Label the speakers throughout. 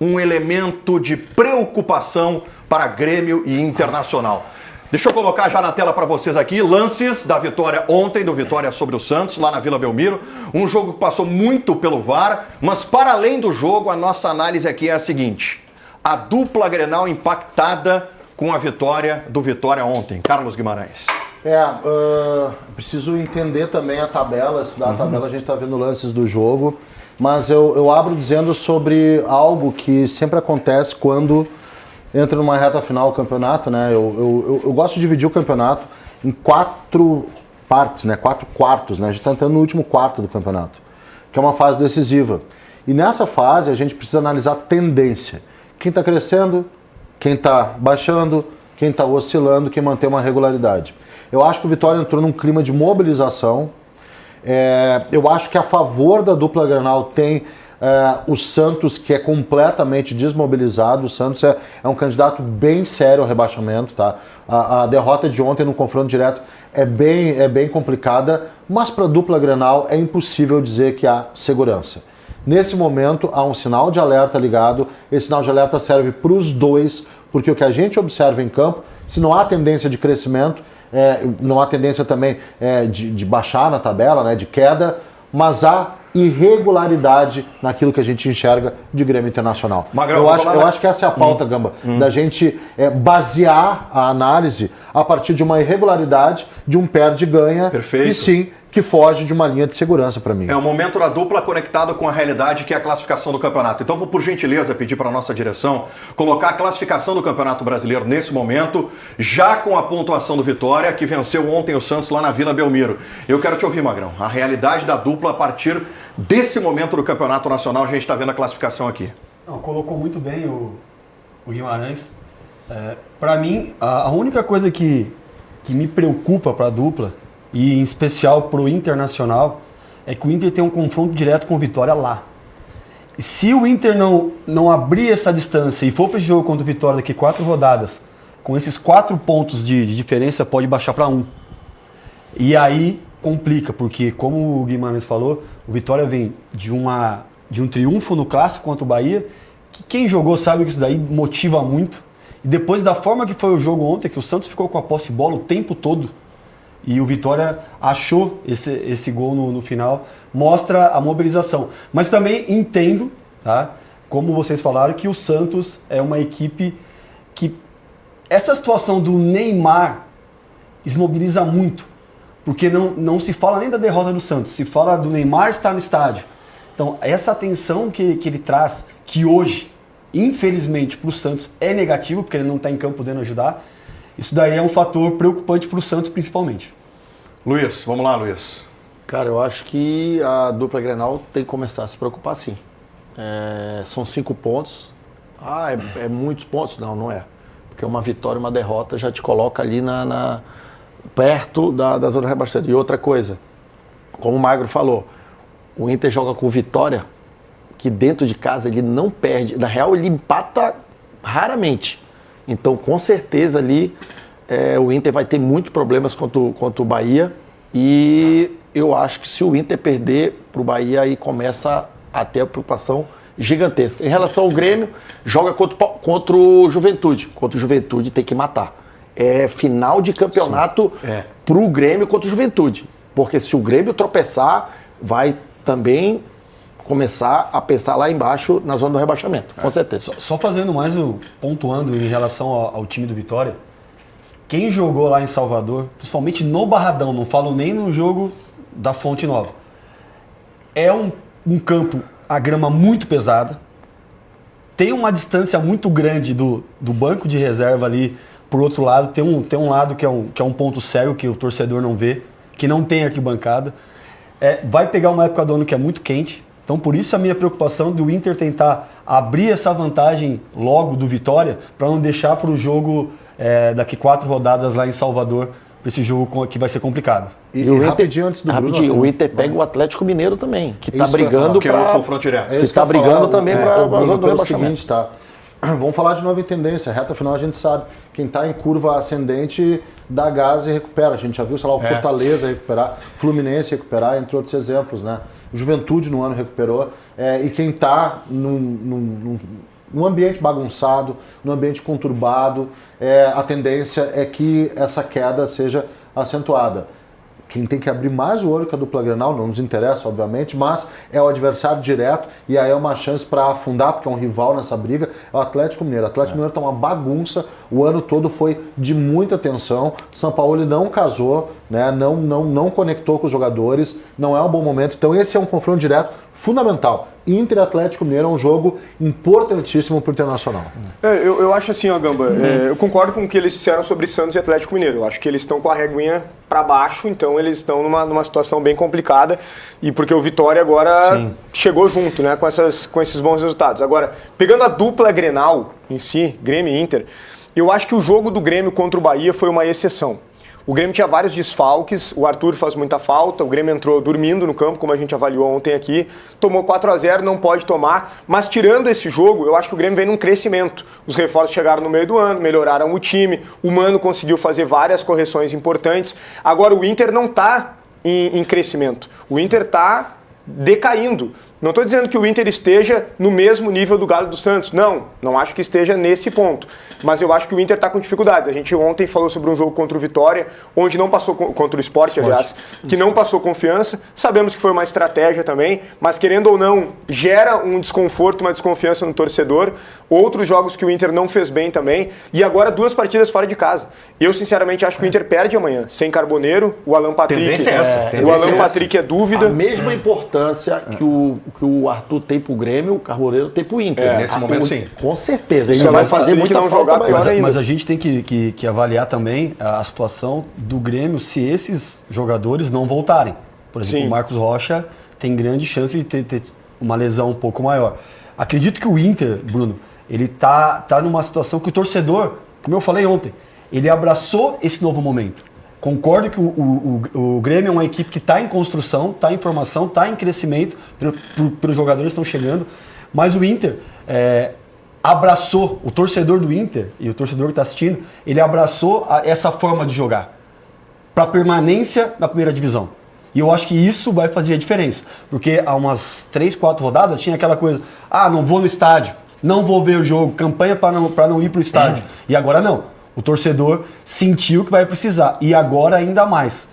Speaker 1: um elemento de preocupação para Grêmio e Internacional. Deixa eu colocar já na tela para vocês aqui lances da vitória ontem, do Vitória sobre o Santos, lá na Vila Belmiro. Um jogo que passou muito pelo VAR, mas para além do jogo, a nossa análise aqui é a seguinte. A dupla Grenal impactada com a vitória do Vitória ontem. Carlos Guimarães.
Speaker 2: Preciso entender também a tabela, estudar a tabela, a gente está vendo lances do jogo, mas eu abro dizendo sobre algo que sempre acontece quando entra numa reta final do campeonato, né? Eu gosto de dividir o campeonato em 4 partes, né? 4 quartos, né? A gente está entrando no último quarto do campeonato, que é uma fase decisiva. E nessa fase a gente precisa analisar tendência. Quem está crescendo, quem está baixando, quem está oscilando, quem mantém uma regularidade. Eu acho que o Vitória entrou num clima de mobilização. Eu acho que a favor da dupla Grenal tem o Santos, que é completamente desmobilizado. O Santos é um candidato bem sério ao rebaixamento, tá? A derrota de ontem no confronto direto é bem complicada, mas para a dupla Grenal é impossível dizer que há segurança. Nesse momento há um sinal de alerta ligado, esse sinal de alerta serve para os dois, porque o que a gente observa em campo, se não há tendência de crescimento, não há tendência também de baixar na tabela, né, de queda, mas há irregularidade naquilo que a gente enxerga de Grêmio Internacional.
Speaker 1: Magrão,
Speaker 2: eu acho que essa é a pauta, Gamba, da gente basear a análise a partir de uma irregularidade, de um perde-ganha, e sim, que foge de uma linha de segurança para mim.
Speaker 1: É o momento da dupla conectado com a realidade, que é a classificação do campeonato. Então vou, por gentileza, pedir para a nossa direção colocar a classificação do Campeonato Brasileiro nesse momento, já com a pontuação do Vitória, que venceu ontem o Santos lá na Vila Belmiro. Eu quero te ouvir, Magrão. A realidade da dupla a partir desse momento do Campeonato Nacional, a gente está vendo a classificação aqui.
Speaker 3: Não, colocou muito bem o Guimarães. Para mim, a única coisa que me preocupa para a dupla, e em especial para o Internacional, é que o Inter tem um confronto direto com o Vitória lá. E se o Inter não abrir essa distância e for para esse jogo contra o Vitória daqui 4 rodadas, com esses 4 pontos de diferença, pode baixar para 1. E aí complica, porque como o Guimarães falou, o Vitória vem de um triunfo no Clássico contra o Bahia, que quem jogou sabe que isso daí motiva muito. E depois da forma que foi o jogo ontem, que o Santos ficou com a posse de bola o tempo todo, e o Vitória achou esse gol no final, mostra a mobilização. Mas também entendo, tá, como vocês falaram, que o Santos é uma equipe que essa situação do Neymar desmobiliza muito, porque não se fala nem da derrota do Santos, se fala do Neymar estar no estádio. Então, essa atenção que ele traz, que hoje, infelizmente, para o Santos é negativo, porque ele não está em campo podendo ajudar, isso daí é um fator preocupante para o Santos, principalmente.
Speaker 1: Luiz, vamos lá, Luiz.
Speaker 4: Cara, eu acho que a dupla Grenal tem que começar a se preocupar, sim. São 5 pontos. É muitos pontos? Não é. Porque uma vitória e uma derrota já te coloca ali perto da zona de rebaixamento. E outra coisa, como o Magro falou, o Inter joga com Vitória, que dentro de casa ele não perde. Na real, ele empata raramente. Então, com certeza ali, o Inter vai ter muitos problemas contra o Bahia. E eu acho que se o Inter perder para o Bahia, aí começa a ter a preocupação gigantesca. Em relação ao Grêmio, joga contra o Juventude. Contra o Juventude tem que matar. É final de campeonato para o Grêmio contra o Juventude. Porque se o Grêmio tropeçar, vai também começar a pensar lá embaixo na zona do rebaixamento, com certeza.
Speaker 3: Só fazendo mais pontuando em relação ao time do Vitória, quem jogou lá em Salvador, principalmente no Barradão, não falo nem no jogo da Fonte Nova, é um campo, a grama muito pesada, tem uma distância muito grande do banco de reserva ali, por outro lado, tem um lado que é um ponto cego que o torcedor não vê, que não tem arquibancada, vai pegar uma época do ano que é muito quente. Então, por isso a minha preocupação do Inter tentar abrir essa vantagem logo do Vitória, para não deixar para o jogo daqui 4 rodadas lá em Salvador, para esse jogo que vai ser complicado.
Speaker 4: E o Inter, rapidinho antes do Bruno, o Inter pega o Atlético Mineiro também, que está brigando para...
Speaker 1: Que é o confronto direto.
Speaker 4: Que está brigando também para a zona do rebaixamento.
Speaker 2: Seguinte, tá? Vamos falar de nova tendência. Reta final a gente sabe. Quem está em curva ascendente dá gás e recupera. A gente já viu, sei lá, o Fortaleza recuperar, Fluminense recuperar, entre outros exemplos, né? Juventude no ano recuperou. E quem está num ambiente bagunçado, num ambiente conturbado, a tendência é que essa queda seja acentuada. Quem tem que abrir mais o olho que a dupla Grenal, não nos interessa, obviamente, mas é o adversário direto e aí é uma chance para afundar, porque é um rival nessa briga, é o Atlético Mineiro. O Atlético Mineiro está uma bagunça, o ano todo foi de muita tensão, São Paulo não casou, né, não conectou com os jogadores, não é um bom momento, então esse é um confronto direto fundamental. Inter e Atlético Mineiro é um jogo importantíssimo para o Internacional.
Speaker 5: Eu acho assim, ó, Gamba, eu concordo com o que eles disseram sobre Santos e Atlético Mineiro. Eu acho que eles estão com a reguinha para baixo, então eles estão numa situação bem complicada, e porque o Vitória agora chegou junto, né, com esses bons resultados. Agora, pegando a dupla Grenal em si, Grêmio e Inter, eu acho que o jogo do Grêmio contra o Bahia foi uma exceção. O Grêmio tinha vários desfalques, o Arthur faz muita falta, o Grêmio entrou dormindo no campo, como a gente avaliou ontem aqui, tomou 4-0, não pode tomar, mas tirando esse jogo, eu acho que o Grêmio vem num crescimento. Os reforços chegaram no meio do ano, melhoraram o time, o Mano conseguiu fazer várias correções importantes. Agora o Inter não está em crescimento, o Inter está decaindo. Não estou dizendo que o Inter esteja no mesmo nível do Galo do Santos. Não acho que esteja nesse ponto. Mas eu acho que o Inter está com dificuldades. A gente ontem falou sobre um jogo contra o Vitória, onde não passou contra o Sport, aliás, que não passou confiança. Sabemos que foi uma estratégia também, mas querendo ou não, gera um desconforto, uma desconfiança no torcedor. Outros jogos que o Inter não fez bem também. E agora 2 partidas fora de casa. Eu, sinceramente, acho que o Inter perde amanhã. Sem Carboneiro, o Alan Patrick.
Speaker 1: Tendência é essa.
Speaker 5: O Alan Patrick é dúvida.
Speaker 4: A mesma importância que o Arthur tem pro Grêmio, o Carboneiro tem pro Inter.
Speaker 1: Nesse momento, sim.
Speaker 4: Com certeza. Ele
Speaker 5: Só
Speaker 4: vai
Speaker 5: vai
Speaker 4: fazer
Speaker 5: Patrick
Speaker 4: muita
Speaker 5: não
Speaker 4: falta
Speaker 5: jogar
Speaker 4: maior ainda.
Speaker 3: Mas a gente tem que avaliar também a situação do Grêmio se esses jogadores não voltarem. Por exemplo,
Speaker 5: Sim.
Speaker 3: o Marcos Rocha tem grande chance de ter uma lesão um pouco maior. Acredito que o Inter, Bruno, ele tá numa situação que o torcedor, como eu falei ontem, ele abraçou esse novo momento. Concordo que o Grêmio é uma equipe que está em construção, está em formação, está em crescimento, pelos jogadores que estão chegando, mas o Inter abraçou, o torcedor do Inter e o torcedor que está assistindo, ele abraçou essa forma de jogar para permanência na primeira divisão. E eu acho que isso vai fazer a diferença, porque há umas 3, 4 rodadas tinha aquela coisa, não vou no estádio, não vou ver o jogo, campanha para não ir para o estádio. E agora não. O torcedor sentiu que vai precisar. E agora ainda mais.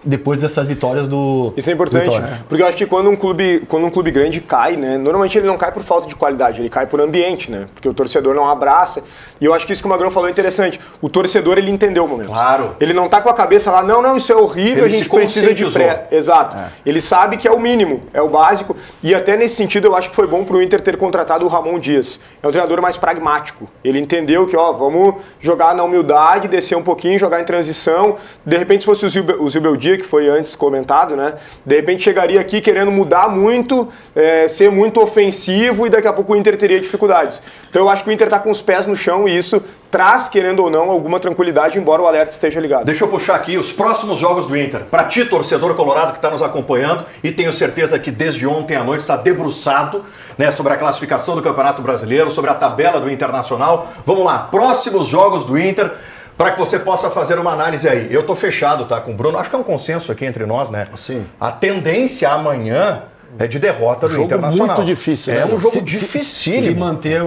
Speaker 3: Depois dessas vitórias do
Speaker 5: Isso é importante,
Speaker 3: Vitória.
Speaker 5: porque eu acho que quando um clube grande cai, né, normalmente ele não cai por falta de qualidade, ele cai por ambiente, né, porque o torcedor não abraça, e eu acho que isso que o Magrão falou é interessante, o torcedor ele entendeu o momento.
Speaker 1: Claro.
Speaker 5: Ele não tá com a cabeça lá, não, isso é horrível,
Speaker 1: Ele
Speaker 5: a gente
Speaker 1: se
Speaker 5: precisa de
Speaker 1: conscientizou.
Speaker 5: Exato. Ele sabe que é o mínimo, é o básico, e até nesse sentido eu acho que foi bom pro Inter ter contratado o Ramon Dias. É um treinador mais pragmático. Ele entendeu que, vamos jogar na humildade, descer um pouquinho, jogar em transição. De repente, se fosse o Zubeldia, que foi antes comentado, né? De repente chegaria aqui querendo mudar muito, ser muito ofensivo, e daqui a pouco o Inter teria dificuldades. Então eu acho que o Inter tá com os pés no chão e isso traz, querendo ou não, alguma tranquilidade, embora o alerta esteja ligado.
Speaker 1: Deixa eu puxar aqui os próximos jogos do Inter. Para ti, torcedor colorado que está nos acompanhando, e tenho certeza que desde ontem à noite está debruçado, né, sobre a classificação do Campeonato Brasileiro, sobre a tabela do Internacional. Vamos lá, próximos jogos do Inter, para que você possa fazer uma análise aí. Eu tô fechado, tá, com o Bruno. Acho que é um consenso aqui entre nós, né?
Speaker 2: Sim.
Speaker 1: A tendência amanhã é de derrota do
Speaker 4: Jogo
Speaker 1: Internacional.
Speaker 4: muito difícil,
Speaker 1: É
Speaker 4: né?
Speaker 1: um jogo
Speaker 3: Se
Speaker 1: dificílimo.
Speaker 3: manter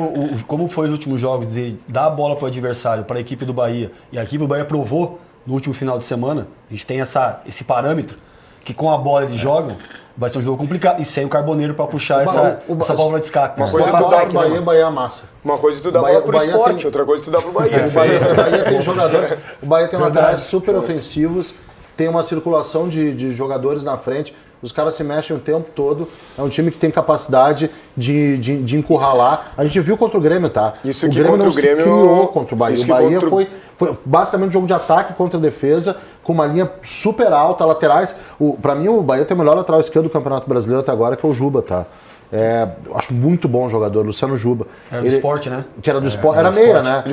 Speaker 3: como foi os últimos jogos, de dar a bola para o adversário, para a equipe do Bahia, e a equipe do Bahia provou no último final de semana, a gente tem esse parâmetro, que com a bola eles jogam, vai ser um jogo complicado, e sem o Carboneiro para puxar essa válvula de escape.
Speaker 5: Uma coisa é tu
Speaker 2: Botar
Speaker 5: dar
Speaker 2: pro Bahia, Bahia amassa.
Speaker 5: Uma coisa é tu dar
Speaker 2: Bahia-
Speaker 5: bola pro
Speaker 2: Bahia
Speaker 5: esporte,
Speaker 2: tem-
Speaker 5: outra coisa é tu dar pro Bahia.
Speaker 2: O Bahia tem jogadores, o Bahia tem laterais super ofensivos, tem uma circulação de jogadores na frente, os caras se mexem o tempo todo, é um time que tem capacidade de encurralar. A gente viu contra o Grêmio, tá?
Speaker 5: Isso
Speaker 2: o
Speaker 5: que
Speaker 2: Grêmio
Speaker 5: contra
Speaker 2: não
Speaker 5: o Grêmio-
Speaker 2: se criou contra o Bahia.
Speaker 5: isso
Speaker 2: O
Speaker 5: que
Speaker 2: Bahia
Speaker 5: contra o-
Speaker 2: foi basicamente um jogo de ataque contra a defesa, com uma linha super alta, laterais. Pra mim, o Bahia tem o melhor lateral esquerdo do Campeonato Brasileiro até agora, que é o Juba, tá? Acho muito bom jogador, Luciano Juba.
Speaker 3: Era do esporte, né?
Speaker 2: Que era do esporte, era meia, né?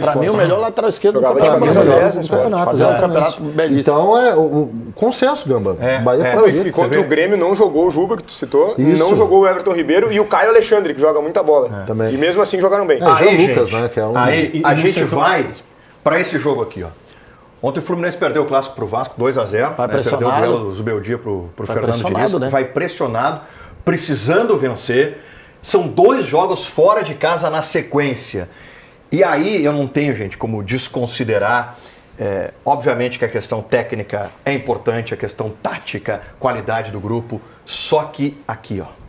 Speaker 4: Pra mim, o melhor lateral esquerdo do
Speaker 5: Jogava de
Speaker 4: Campeonato
Speaker 5: camisa
Speaker 4: Brasileiro.
Speaker 5: 10,
Speaker 4: Fazer um
Speaker 2: exatamente.
Speaker 4: campeonato belíssimo.
Speaker 2: Então é o consenso, Gamba. O Bahia é
Speaker 5: Não,
Speaker 2: favorito.
Speaker 5: e contra o Grêmio não jogou o Juba, que tu citou,
Speaker 2: Isso.
Speaker 5: não jogou o Everton Ribeiro e o Caio Alexandre, que joga muita bola.
Speaker 2: Também.
Speaker 5: E mesmo assim jogaram bem.
Speaker 2: Jean
Speaker 1: Aí,
Speaker 2: Lucas,
Speaker 1: gente,
Speaker 2: né, que é um-
Speaker 1: aí
Speaker 3: E
Speaker 1: a
Speaker 3: não
Speaker 1: gente
Speaker 3: sei como-
Speaker 1: vai para esse jogo aqui, ó. Ontem o Fluminense perdeu o clássico pro Vasco, 2-0.
Speaker 4: Vai
Speaker 1: Perdeu o
Speaker 4: pressionado.
Speaker 1: duelo do Zubeldia pro
Speaker 4: Vai
Speaker 1: Fernando
Speaker 4: pressionado,
Speaker 1: Diniz.
Speaker 4: né?
Speaker 1: Vai pressionado, precisando vencer. São 2 jogos fora de casa na sequência. E aí eu não tenho, gente, como desconsiderar. Obviamente que a questão técnica é importante, a questão tática, qualidade do grupo. Só que aqui, ó.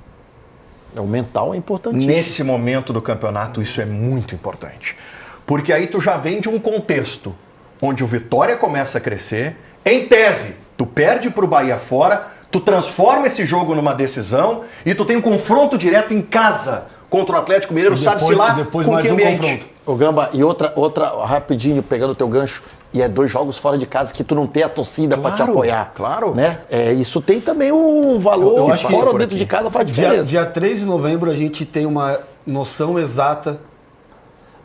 Speaker 4: O mental é importantíssimo.
Speaker 1: Nesse momento do campeonato, isso é muito importante. Porque aí tu já vem de um contexto onde o Vitória começa a crescer. Em tese, tu perde pro Bahia fora, tu transforma esse jogo numa decisão e tu tem um confronto direto em casa contra o Atlético Mineiro, sabe-se lá
Speaker 3: depois
Speaker 1: com
Speaker 3: mais
Speaker 1: que
Speaker 3: um
Speaker 1: ambiente.
Speaker 3: confronto.
Speaker 4: Ô Gamba, e outra, rapidinho, pegando o teu gancho, e é 2 jogos fora de casa que tu não tem a torcida pra te
Speaker 1: Claro,
Speaker 4: apoiar.
Speaker 1: claro.
Speaker 4: Né? Isso tem também um valor,
Speaker 3: Eu acho que
Speaker 4: fora
Speaker 1: isso
Speaker 4: ou dentro
Speaker 1: aqui.
Speaker 4: de casa faz diferença.
Speaker 3: Dia 3 de novembro a gente tem uma noção exata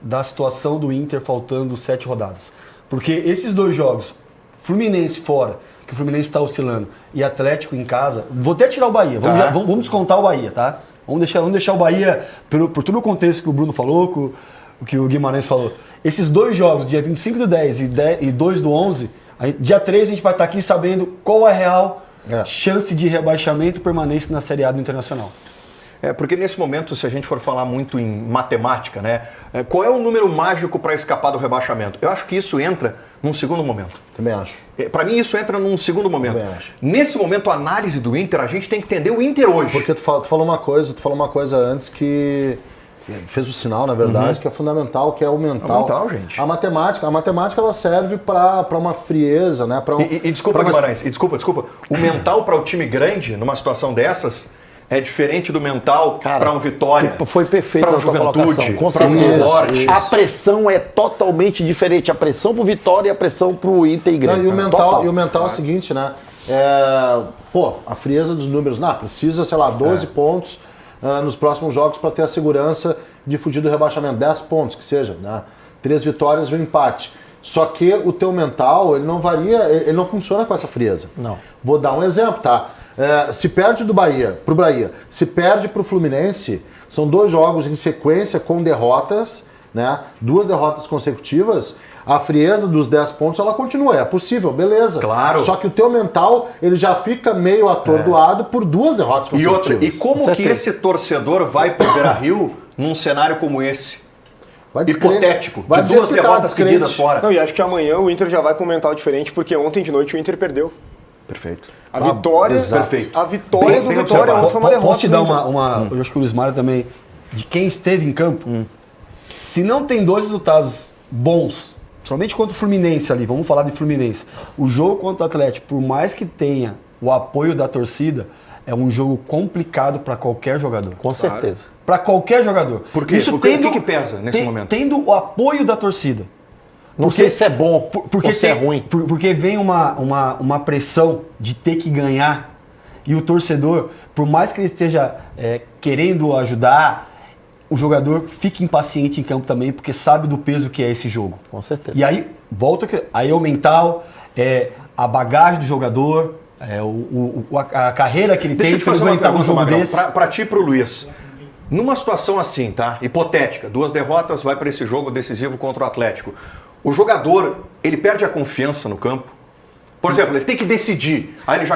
Speaker 3: da situação do Inter faltando 7 rodadas. Porque esses 2 jogos, Fluminense fora, que o Fluminense está oscilando, e Atlético em casa, vou até tirar o Bahia, vamos descontar o Bahia, tá? Vamos deixar o Bahia, por todo o contexto que o Bruno falou, que o Guimarães falou. Esses 2 jogos, dia 25 do 10 e 2 do 11, dia 3 a gente vai estar aqui sabendo qual é a real chance de rebaixamento e permanência na Série A do Internacional.
Speaker 1: Porque nesse momento, se a gente for falar muito em matemática, né? Qual é o número mágico para escapar do rebaixamento? Eu acho que isso entra num segundo momento.
Speaker 2: Também acho.
Speaker 1: Para mim, isso entra num segundo momento.
Speaker 2: Também acho.
Speaker 1: Nesse momento, a análise do Inter, a gente tem que entender o Inter hoje.
Speaker 2: Porque tu falou uma coisa antes que fez o sinal, na verdade, que é fundamental, que é o mental.
Speaker 1: É o mental, gente.
Speaker 2: A matemática ela serve para uma frieza, né?
Speaker 1: E desculpa, Guimarães, desculpa. O mental para o time grande, numa situação dessas, é diferente do mental para um Vitória.
Speaker 4: Foi perfeito
Speaker 1: para
Speaker 4: a
Speaker 1: um
Speaker 4: tua
Speaker 1: Juventude,
Speaker 4: colocação. Com
Speaker 1: para um
Speaker 4: certeza.
Speaker 1: Esporte.
Speaker 4: A pressão é totalmente diferente. A pressão pro Vitória e a pressão pro Inter e Grêmio.
Speaker 2: E o mental é o seguinte, né? A frieza dos números. Precisa, 12 pontos nos próximos jogos para ter a segurança de fugir do rebaixamento. 10 pontos, que seja, né? 3 vitórias e um empate. Só que o teu mental, ele não varia, ele não funciona com essa frieza.
Speaker 4: Não.
Speaker 2: Vou dar um exemplo, tá? Se perde do Bahia pro Bahia, se perde pro Fluminense, são 2 jogos em sequência com derrotas, né? 2 derrotas consecutivas. A frieza dos 10 pontos, ela continua, é possível, beleza.
Speaker 1: Claro.
Speaker 2: Só que o teu mental, ele já fica meio atordoado por 2 derrotas
Speaker 1: E
Speaker 2: consecutivas.
Speaker 1: como que esse torcedor vai pro Beira-Rio num cenário como esse?
Speaker 2: Vai
Speaker 1: Hipotético,
Speaker 2: vai
Speaker 1: de
Speaker 2: dizer
Speaker 1: 2
Speaker 2: que tá
Speaker 1: derrotas
Speaker 2: descrente.
Speaker 1: seguidas fora.
Speaker 5: Não, e acho que amanhã o Inter já vai com um mental diferente, porque ontem de noite o Inter perdeu.
Speaker 1: Perfeito.
Speaker 5: A vitória,
Speaker 2: exato.
Speaker 1: Perfeito.
Speaker 5: a vitória
Speaker 1: Bem
Speaker 5: do Vitória
Speaker 1: observado.
Speaker 5: ontem foi uma derrota.
Speaker 3: Posso te dar
Speaker 5: do Inter.
Speaker 3: uma eu acho que o Luiz Mário também, de quem esteve em campo, se não tem 2 resultados bons, somente contra o Fluminense ali, vamos falar de Fluminense, o jogo contra o Atlético, por mais que tenha o apoio da torcida, é um jogo complicado para qualquer jogador.
Speaker 4: Com certeza.
Speaker 3: Para qualquer jogador.
Speaker 1: Por quê? O que pesa nesse momento?
Speaker 3: Tendo o apoio da torcida.
Speaker 4: Não sei se é bom
Speaker 3: Porque
Speaker 4: ou se é ruim.
Speaker 3: Porque vem uma pressão de ter que ganhar e o torcedor, por mais que ele esteja querendo ajudar, o jogador fica impaciente em campo também, porque sabe do peso que é esse jogo.
Speaker 4: Com certeza.
Speaker 3: E aí, aí é o mental, a bagagem do jogador, a carreira que ele
Speaker 1: Deixa eu
Speaker 3: tem
Speaker 1: te
Speaker 3: para
Speaker 1: fazer uma
Speaker 3: aguentar um
Speaker 1: pergunta,
Speaker 3: jogo
Speaker 1: Magrão,
Speaker 3: desse.
Speaker 1: para ti e pro Luiz. Numa situação assim, tá? Hipotética, 2 derrotas, vai para esse jogo decisivo contra o Atlético. O jogador, ele perde a confiança no campo? Por exemplo, ele tem que decidir, aí ele já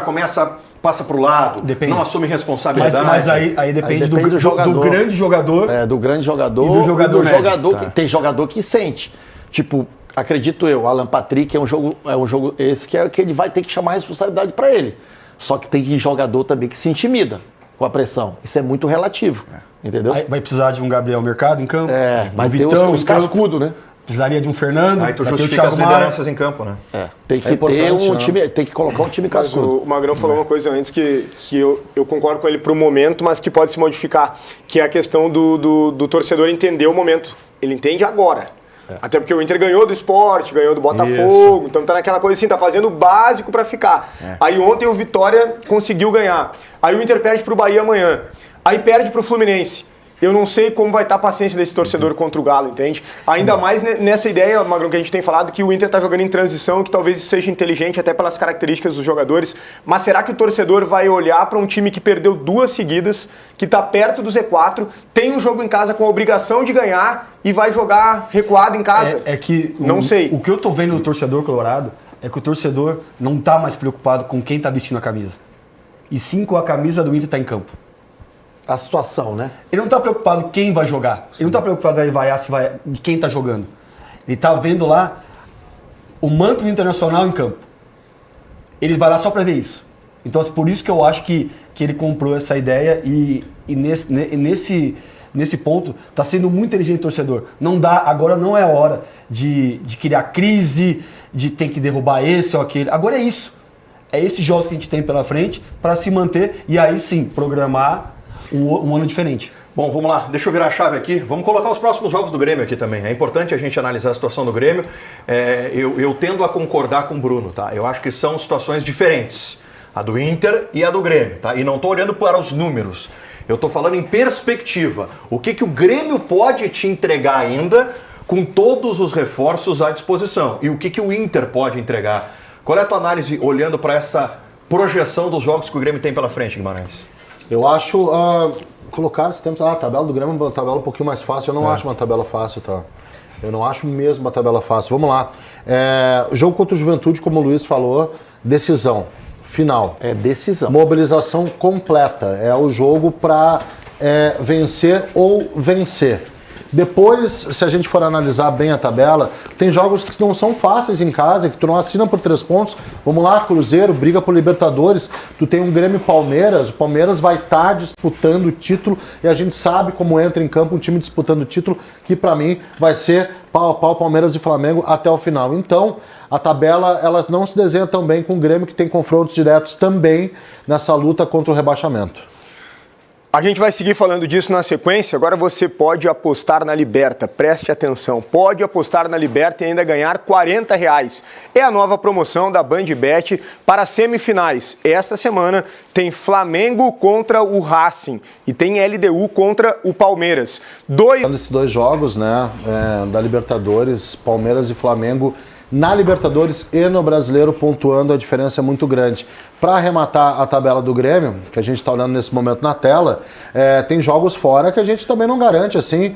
Speaker 1: passa pro lado,
Speaker 3: Depende.
Speaker 1: não assume responsabilidade.
Speaker 3: Mas aí depende,
Speaker 4: depende do jogador.
Speaker 3: do grande jogador.
Speaker 4: Do grande jogador
Speaker 3: E do jogador médio.
Speaker 4: Tem jogador que sente. Tipo, acredito eu, Alan Patrick é um jogo esse que ele vai ter que chamar a responsabilidade para ele. Só que tem jogador também que se intimida com a pressão. Isso é muito relativo. Entendeu?
Speaker 3: Aí vai precisar de um Gabriel Mercado em campo.
Speaker 4: Mas
Speaker 3: um
Speaker 4: tem
Speaker 3: Vitão
Speaker 4: os
Speaker 3: em campo.
Speaker 4: cascudos, né?
Speaker 3: Precisaria de um Fernando.
Speaker 1: Aí tu
Speaker 3: vai ter o
Speaker 1: justifica as
Speaker 3: Thiago Maia.
Speaker 1: lideranças em campo, né?
Speaker 4: Tem que ter
Speaker 2: importante,
Speaker 4: um
Speaker 2: né?
Speaker 4: time, tem que colocar um time
Speaker 5: Mas
Speaker 4: cascudo.
Speaker 5: o Magrão falou uma coisa antes que eu concordo com ele pro momento, mas que pode se modificar, que é a questão do torcedor entender o momento. Ele entende agora. Até porque o Inter ganhou do Sport, ganhou do Botafogo, então tá naquela coisa assim, tá fazendo o básico pra ficar. Aí ontem o Vitória conseguiu ganhar. Aí o Inter perde pro Bahia amanhã. Aí perde pro Fluminense. Eu não sei como vai estar a paciência desse torcedor contra o Galo, entende? Ainda mais nessa ideia, Magrão, que a gente tem falado, que o Inter está jogando em transição, que talvez isso seja inteligente até pelas características dos jogadores. Mas será que o torcedor vai olhar para um time que perdeu 2 seguidas, que está perto do Z4, tem um jogo em casa com a obrigação de ganhar e vai jogar recuado em casa? Não sei.
Speaker 3: O que eu tô vendo do torcedor colorado é que o torcedor não tá mais preocupado com quem tá vestindo a camisa. E sim com a camisa do Inter tá em campo.
Speaker 4: a situação, né?
Speaker 3: Ele não está preocupado quem vai jogar. Ele não está preocupado em vaiar de quem está jogando. Ele está vendo lá o manto internacional em campo. Ele vai lá só para ver isso. Então, por isso que eu acho que ele comprou essa ideia e nesse ponto está sendo muito inteligente o torcedor. Agora não é a hora de criar crise, de ter que derrubar esse ou aquele. Agora é isso. É esses jogos que a gente tem pela frente para se manter e aí sim programar um ano diferente.
Speaker 1: Bom, vamos lá, deixa eu virar a chave aqui. Vamos colocar os próximos jogos do Grêmio aqui também. É importante a gente analisar a situação do Grêmio. Eu tendo a concordar com o Bruno, tá? Eu acho que são situações diferentes. A do Inter e a do Grêmio, tá? E não estou olhando para os números. Eu estou falando em perspectiva. O que o Grêmio pode te entregar ainda com todos os reforços à disposição? E o que o Inter pode entregar? Qual é a tua análise olhando para essa projeção dos jogos que o Grêmio tem pela frente, Guimarães?
Speaker 2: Eu acho... colocar esse tempo, a tabela do Grêmio é uma tabela um pouquinho mais fácil. Eu não acho uma tabela fácil, tá? Eu não acho mesmo uma tabela fácil. Vamos lá. O jogo contra o Juventude, como o Luiz falou, decisão final.
Speaker 4: É decisão.
Speaker 2: Mobilização completa. É o jogo para vencer ou vencer. Depois, se a gente for analisar bem a tabela, tem jogos que não são fáceis em casa, que tu não assina por 3 pontos. Vamos lá, Cruzeiro, briga por Libertadores. Tu tem um Grêmio Palmeiras, o Palmeiras vai estar disputando o título e a gente sabe como entra em campo um time disputando o título, que para mim vai ser pau a pau Palmeiras e Flamengo até o final. Então, a tabela ela não se desenha tão bem com o Grêmio, que tem confrontos diretos também nessa luta contra o rebaixamento.
Speaker 5: A gente vai seguir falando disso na sequência. Agora você pode apostar na Liberta. Preste atenção. Pode apostar na Liberta e ainda ganhar R$40. É a nova promoção da BandBet para semifinais. Essa semana tem Flamengo contra o Racing e tem LDU contra o Palmeiras.
Speaker 2: Esses 2 jogos, né, da Libertadores, Palmeiras e Flamengo, na Libertadores e no Brasileiro pontuando, a diferença é muito grande. Para arrematar a tabela do Grêmio, que a gente está olhando nesse momento na tela, tem jogos fora que a gente também não garante assim,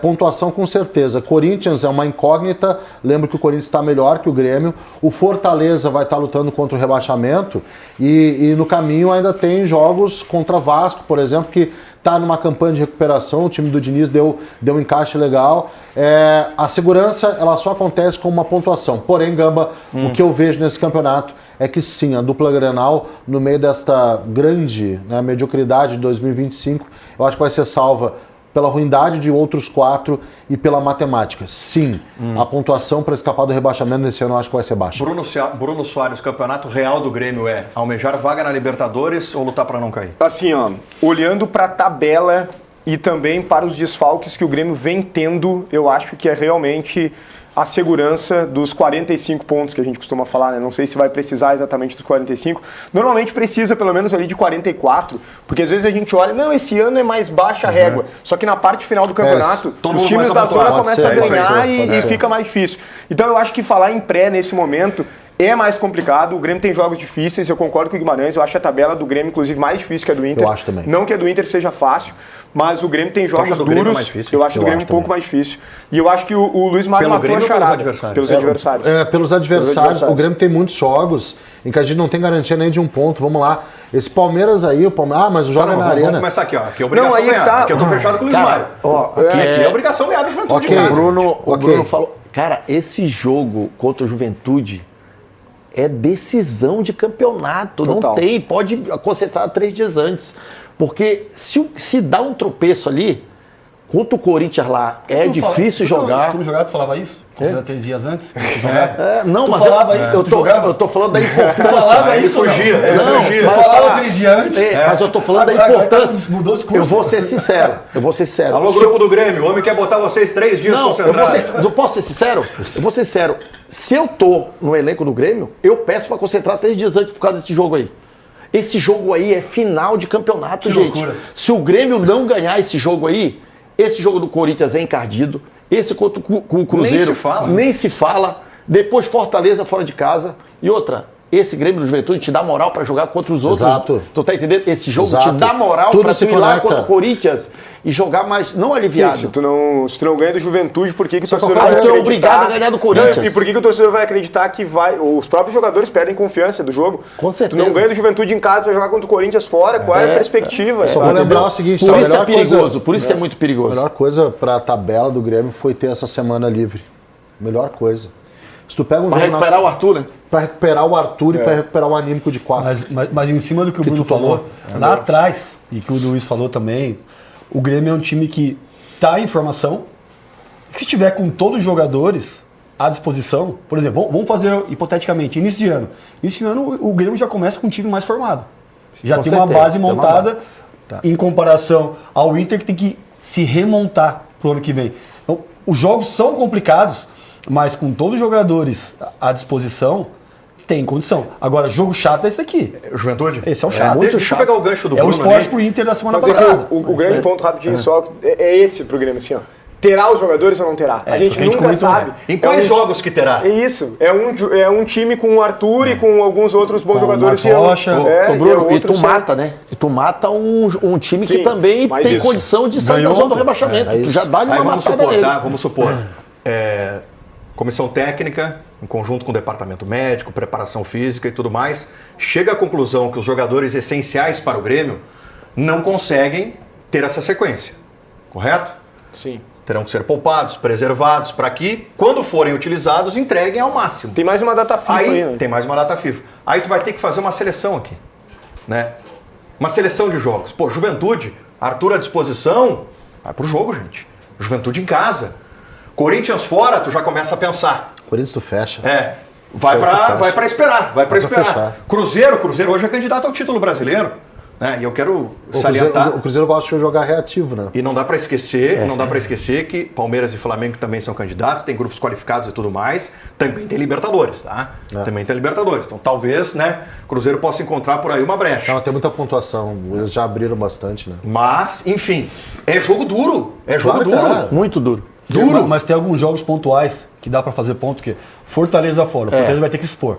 Speaker 2: pontuação com certeza. Corinthians é uma incógnita, lembro que o Corinthians está melhor que o Grêmio, o Fortaleza vai estar lutando contra o rebaixamento e no caminho ainda tem jogos contra Vasco, por exemplo, que está numa campanha de recuperação, o time do Diniz deu um encaixe legal. A segurança ela só acontece com uma pontuação. Porém, Gamba, o que eu vejo nesse campeonato é que sim, a dupla Grenal, no meio desta grande mediocridade de 2025, eu acho que vai ser salva pela ruindade de outros 4 e pela matemática. Sim, a pontuação para escapar do rebaixamento nesse ano eu acho que vai ser baixa.
Speaker 1: Bruno Soares, o campeonato real do Grêmio é almejar vaga na Libertadores ou lutar para não cair?
Speaker 5: Assim, olhando para a tabela e também para os desfalques que o Grêmio vem tendo, eu acho que é realmente a segurança dos 45 pontos que a gente costuma falar, né? Não sei se vai precisar exatamente dos 45. Normalmente precisa pelo menos ali de 44, porque às vezes a gente olha, não, esse ano é mais baixa a régua. Só que na parte final do campeonato, os times da zona começam a ganhar e fica mais difícil. Então eu acho que falar em pré nesse momento é mais complicado. O Grêmio tem jogos difíceis, eu concordo com o Guimarães, eu acho a tabela do Grêmio, inclusive, mais difícil que a do Inter.
Speaker 2: Eu acho também.
Speaker 5: Não que a do Inter seja fácil, mas o Grêmio tem jogos duros. Eu acho o Grêmio um pouco mais difícil. E eu acho que o Luiz Mário matou a charada. Pelos adversários.
Speaker 2: Pelos adversários. O Grêmio tem muitos jogos em que a gente não tem garantia nem de um ponto. Vamos lá. Esse Palmeiras aí, mas o jogo é na arena.
Speaker 1: Vamos começar aqui, ó. Aqui é obrigação ganhar. Aqui eu tô fechado com o Luiz Mário. Aqui é obrigação ganhar do Juventude de casa.
Speaker 4: O Bruno falou, cara, esse jogo contra o Juventude é decisão de campeonato. Total. Não tem, pode concentrar 3 dias antes. Porque se dá um tropeço ali, contra o Corinthians lá, é difícil jogar.
Speaker 3: Tu não jogava, tu falava isso? Considera 3 dias antes?
Speaker 4: Não,
Speaker 3: tu
Speaker 4: mas
Speaker 3: falava isso,
Speaker 4: eu tô falando da importância.
Speaker 3: Tu falava isso,
Speaker 1: fugia.
Speaker 3: Tu falava 3 dias antes.
Speaker 4: Mas eu tô falando da importância.
Speaker 3: Mudou os cursos.
Speaker 4: Eu vou ser sincero.
Speaker 1: Alô, grupo do Grêmio, o homem quer botar vocês 3 dias concentrados.
Speaker 4: Eu posso ser sincero? Eu vou ser sincero. Se eu tô no elenco do Grêmio, eu peço pra concentrar 3 dias antes por causa desse jogo aí. Esse jogo aí é final de campeonato, que gente. Loucura. Se o Grêmio não ganhar esse jogo aí, esse jogo do Corinthians é encardido. Esse contra o Cruzeiro nem se fala. Depois Fortaleza fora de casa. E outra, esse Grêmio do Juventude te dá moral pra jogar contra os outros.
Speaker 2: Exato.
Speaker 4: Tu tá entendendo? Esse jogo
Speaker 2: Exato.
Speaker 4: te dá moral
Speaker 2: Tudo
Speaker 4: pra
Speaker 2: se
Speaker 4: tu ir lá
Speaker 2: conecta.
Speaker 4: contra o Corinthians e jogar mais, não
Speaker 5: Sim,
Speaker 4: aliviado.
Speaker 5: se tu não ganha do Juventude, por que o torcedor
Speaker 2: pra
Speaker 5: vai
Speaker 2: falar,
Speaker 4: tu é
Speaker 5: acreditar?
Speaker 4: obrigado a ganhar do Corinthians.
Speaker 5: E por que o torcedor vai acreditar que vai... Os próprios jogadores perdem confiança do jogo.
Speaker 4: Com certeza.
Speaker 5: Tu não ganha do Juventude em casa, vai jogar contra o Corinthians fora, qual é a perspectiva?
Speaker 2: Só
Speaker 5: sabe?
Speaker 2: vou lembrar o seguinte,
Speaker 4: Por
Speaker 2: a
Speaker 4: isso é
Speaker 2: melhor coisa-
Speaker 4: perigoso, por isso que é muito
Speaker 2: A
Speaker 4: perigoso.
Speaker 2: melhor coisa para a tabela do Grêmio foi ter essa semana livre. Melhor coisa. Se tu pega um
Speaker 4: Pra
Speaker 2: jogo
Speaker 4: recuperar o Arthur, né?
Speaker 2: para recuperar o Arthur e para recuperar o anímico de 4.
Speaker 3: Mas em cima do que o Bruno
Speaker 2: tu falou,
Speaker 3: falou, lá atrás, e que o Luiz falou também, o Grêmio é um time que tá em formação, que se tiver com todos os jogadores à disposição, por exemplo, vamos fazer hipoteticamente, início de ano. Início de ano o Grêmio já começa com um time mais formado. Já
Speaker 2: Com
Speaker 3: tem uma
Speaker 2: certeza,
Speaker 3: base
Speaker 2: tem uma
Speaker 3: montada em comparação ao Inter que tem que se remontar pro ano que vem. Então, os jogos são complicados, mas com todos os jogadores à disposição, tem condição. Agora, jogo chato é esse aqui.
Speaker 1: Juventude?
Speaker 3: Esse é o chato.
Speaker 1: Deixa eu pegar o gancho do
Speaker 3: É o
Speaker 1: Bruno
Speaker 3: esporte
Speaker 1: ali.
Speaker 3: pro Inter da semana
Speaker 5: Mas é que
Speaker 3: passada.
Speaker 5: o grande ponto rapidinho só é esse pro Grêmio, assim, ó. Terá os jogadores ou não terá? A gente
Speaker 3: porque a gente
Speaker 5: nunca
Speaker 3: comentou,
Speaker 5: sabe.
Speaker 3: né?
Speaker 1: Em quais
Speaker 5: um-
Speaker 1: jogos que terá?
Speaker 5: É isso. É um time com o Arthur e com alguns outros bons
Speaker 3: Com o
Speaker 5: jogadores.
Speaker 3: Marcos
Speaker 5: e
Speaker 3: Rocha.
Speaker 4: Ô, Bruno, e tu
Speaker 5: sem-
Speaker 4: mata, né? E tu mata um time que
Speaker 5: Sim,
Speaker 4: também
Speaker 5: mas
Speaker 4: tem
Speaker 5: isso.
Speaker 4: condição de sair da
Speaker 3: Ganhou
Speaker 4: zona do
Speaker 3: ontem.
Speaker 4: rebaixamento.
Speaker 2: É
Speaker 4: tu
Speaker 2: isso.
Speaker 4: já dá-lhe
Speaker 1: Aí
Speaker 4: uma
Speaker 1: vamos
Speaker 4: matada
Speaker 1: supor,
Speaker 4: nele.
Speaker 1: tá? Vamos supor. Comissão técnica, em conjunto com o departamento médico, preparação física e tudo mais, chega à conclusão que os jogadores essenciais para o Grêmio não conseguem ter essa sequência. Correto?
Speaker 5: Sim.
Speaker 1: Terão que ser poupados, preservados, para que, quando forem utilizados, entreguem ao máximo.
Speaker 5: Tem mais uma data FIFA aí, né?
Speaker 1: Tem mais uma data FIFA. Aí tu vai ter que fazer uma seleção aqui, né? Uma seleção de jogos. Pô, Juventude, Arthur à disposição, vai pro jogo, gente. Juventude em casa. Corinthians fora, tu já começa a pensar.
Speaker 2: Corinthians tu fecha.
Speaker 1: Vai pra esperar, vai pra esperar.
Speaker 2: fechar.
Speaker 1: Cruzeiro hoje é candidato ao título brasileiro, né? E eu quero salientar.
Speaker 2: O Cruzeiro gosta de jogar reativo, né?
Speaker 1: E não dá para esquecer, que Palmeiras e Flamengo também são candidatos, tem grupos qualificados e tudo mais, também tem Libertadores, tá? Também tem Libertadores. Então talvez, né, Cruzeiro possa encontrar por aí uma brecha.
Speaker 2: Não, tem muita pontuação. Eles já abriram bastante, né?
Speaker 1: Mas, enfim, é jogo duro. É jogo
Speaker 2: Claro que
Speaker 1: duro.
Speaker 2: é.
Speaker 4: Muito duro.
Speaker 1: Duro.
Speaker 3: Mas tem alguns jogos pontuais que dá pra fazer ponto, que Fortaleza fora. O Fortaleza vai ter que expor.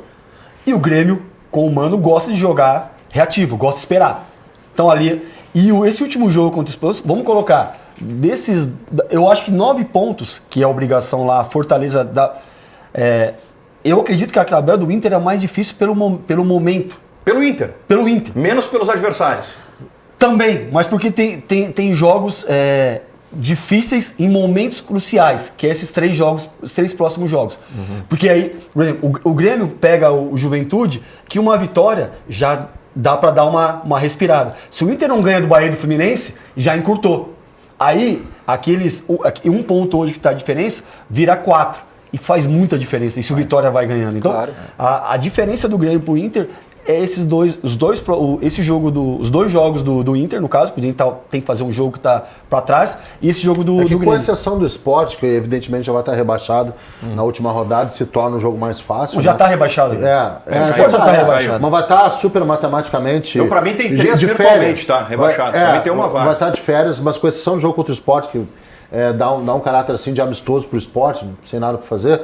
Speaker 3: E o Grêmio, com o Mano, gosta de jogar reativo, gosta de esperar. Então ali... E esse último jogo contra o Spurs, vamos colocar, desses... Eu acho que 9 pontos, que é a obrigação lá, a Fortaleza dá... eu acredito que a tabela do Inter é mais difícil pelo momento.
Speaker 1: Pelo Inter.
Speaker 3: Pelo Inter.
Speaker 1: Menos pelos adversários.
Speaker 3: Também, mas porque tem jogos difíceis em momentos cruciais, que é esses 3 jogos, os 3 próximos jogos. Porque aí, por exemplo, o Grêmio pega o Juventude, que uma vitória já dá para dar uma respirada. Se o Inter não ganha do Bahia e do Fluminense, já encurtou. Aí, um ponto hoje que está a diferença, vira 4. E faz muita diferença, e se o Vitória vai ganhando. Então,
Speaker 4: Claro.
Speaker 3: a diferença do Grêmio pro Inter é esses dois, os dois jogos do Inter, no caso, porque o Inter tem que fazer um jogo que tá para trás, e esse jogo do
Speaker 2: É que com
Speaker 3: Grêmio.
Speaker 2: exceção do Sport, que evidentemente já vai estar rebaixado na última rodada, se torna um jogo mais fácil.
Speaker 3: Já
Speaker 2: né?
Speaker 3: tá rebaixado.
Speaker 2: O
Speaker 3: Sport já tá rebaixado.
Speaker 2: Mas vai estar super matematicamente.
Speaker 1: Então, pra mim, tem 3
Speaker 2: de
Speaker 1: virtualmente,
Speaker 2: férias.
Speaker 1: tá? Rebaixados. Pra mim, tem uma vaga.
Speaker 2: Vai estar de férias, mas com exceção do jogo contra o Sport, que dá um caráter assim de amistoso pro Sport, sem nada para fazer.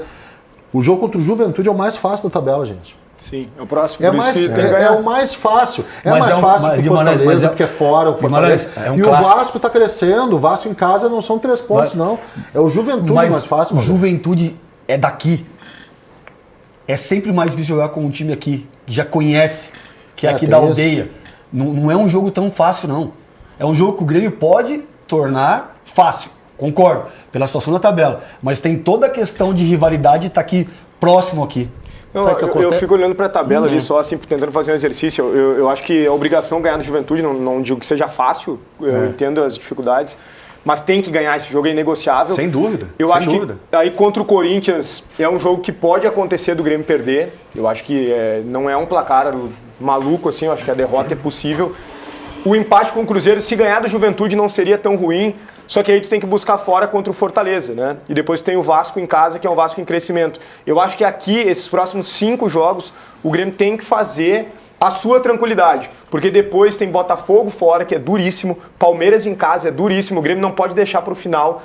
Speaker 2: O jogo contra o Juventude é o mais fácil da tabela, gente.
Speaker 5: Sim, é o próximo.
Speaker 2: É,
Speaker 5: por isso
Speaker 2: mais,
Speaker 5: que tem que
Speaker 2: é
Speaker 5: ganhar.
Speaker 2: o mais fácil. É
Speaker 3: Mas
Speaker 2: mais
Speaker 3: é um-
Speaker 2: fácil
Speaker 3: mas,
Speaker 2: pro
Speaker 3: Guimarães,
Speaker 2: Fortaleza,
Speaker 3: mas é-
Speaker 2: porque é fora o
Speaker 3: Guimarães,
Speaker 2: Fortaleza.
Speaker 3: é um
Speaker 2: E
Speaker 3: clássico.
Speaker 2: o Vasco está crescendo. O Vasco em casa não são 3 pontos, não. É o Juventude mais fácil.
Speaker 3: o
Speaker 2: mano.
Speaker 3: Juventude é daqui. É sempre mais difícil jogar com um time aqui, que já conhece, que é aqui
Speaker 2: tem
Speaker 3: da
Speaker 2: isso.
Speaker 3: aldeia. Não é um jogo tão fácil, não. É um jogo que o Grêmio pode tornar fácil, concordo, pela situação da tabela. Mas tem toda a questão de rivalidade estar aqui, próximo aqui.
Speaker 4: Sabe o que
Speaker 5: Eu
Speaker 4: acontece?
Speaker 5: fico olhando para a tabela ali, só assim, tentando fazer um exercício. Eu acho que a obrigação ganhar do Juventude, não digo que seja fácil, eu entendo as dificuldades, mas tem que ganhar, esse jogo é inegociável.
Speaker 1: Sem dúvida.
Speaker 5: Eu
Speaker 1: sem
Speaker 5: acho
Speaker 1: dúvida.
Speaker 5: que aí contra o Corinthians é um jogo que pode acontecer do Grêmio perder. Eu acho que não é um placar maluco assim, eu acho que a derrota é possível. O empate com o Cruzeiro, se ganhar do Juventude, não seria tão ruim. Só que aí tu tem que buscar fora contra o Fortaleza, né? E depois tu tem o Vasco em casa, que é um Vasco em crescimento. Eu acho que aqui, esses próximos 5 jogos, o Grêmio tem que fazer a sua tranquilidade. Porque depois tem Botafogo fora, que é duríssimo. Palmeiras em casa é duríssimo. O Grêmio não pode deixar para o final